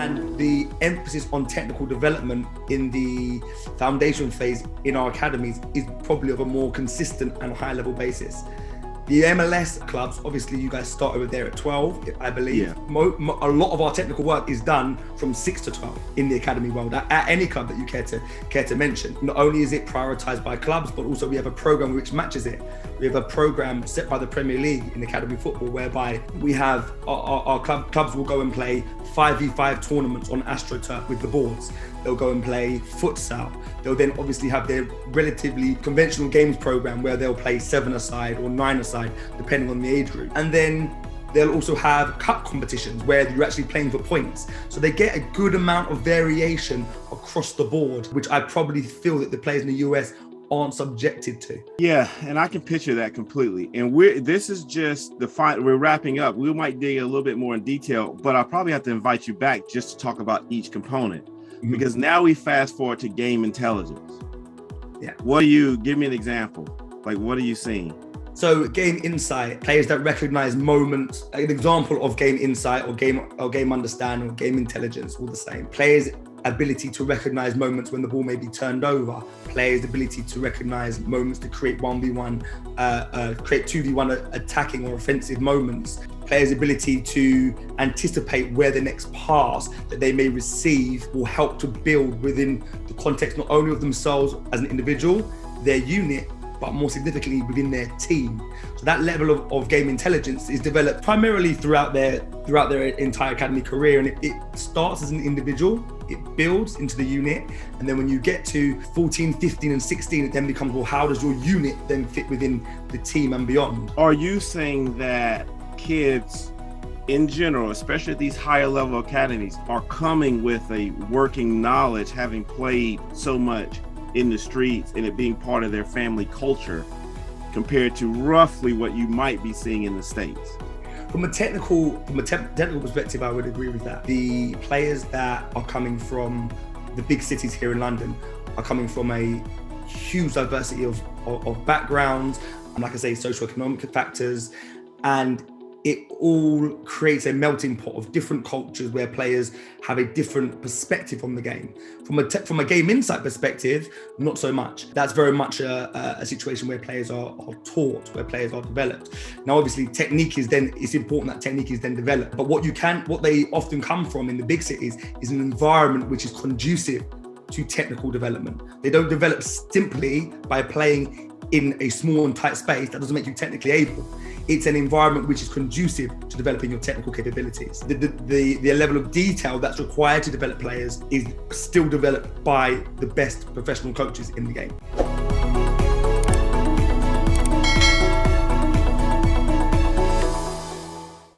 And the emphasis on technical development in the foundation phase in our academies is probably of a more consistent and high level basis. The MLS clubs, obviously you guys start over there at 12, I believe. Yeah. A lot of our technical work is done from 6 to 12 in the academy world, at any club that you care to mention. Not only is it prioritized by clubs, but also we have a program which matches it. We have a program set by the Premier League in academy football, whereby we have our clubs will go and play 5v5 tournaments on AstroTurf with the boards. They'll go and play futsal. They'll then obviously have their relatively conventional games program where they'll play 7-a-side or 9-a-side, depending on the age group. And then they'll also have cup competitions where you're actually playing for points. So they get a good amount of variation across the board, which I probably feel that the players in the US aren't subjected to. Yeah, and I can picture that completely. And this is just we're wrapping up. We might dig a little bit more in detail, but I'll probably have to invite you back just to talk about each component. Because now we fast forward to game intelligence. Yeah. Give me an example. Like, what are you seeing? So game insight, players that recognize moments, an example of game insight or game understand or game intelligence, all the same. Players' ability to recognize moments when the ball may be turned over, players' ability to recognize moments to create 1v1, create 2v1 attacking or offensive moments, players' ability to anticipate where the next pass that they may receive will help to build within the context not only of themselves as an individual, their unit, but more significantly within their team. So that level of game intelligence is developed primarily throughout their entire academy career, and it starts as an individual, it builds into the unit, and then when you get to 14, 15 and 16, it then becomes, well, how does your unit then fit within the team and beyond? Are you saying that kids in general, especially at these higher level academies, are coming with a working knowledge, having played so much in the streets and it being part of their family culture compared to roughly what you might be seeing in the States? From a technical perspective, I would agree with that. The players that are coming from the big cities here in London are coming from a huge diversity of backgrounds, and like I say, socioeconomic factors, and it all creates a melting pot of different cultures where players have a different perspective on the game. From a game insight perspective, not so much. That's very much a situation where players are taught, where players are developed. Now, obviously, it's important that technique is then developed. But what they often come from in the big cities is an environment which is conducive to technical development. They don't develop simply by playing in a small and tight space. That doesn't make you technically able. It's an environment which is conducive to developing your technical capabilities. The level of detail that's required to develop players is still developed by the best professional coaches in the game.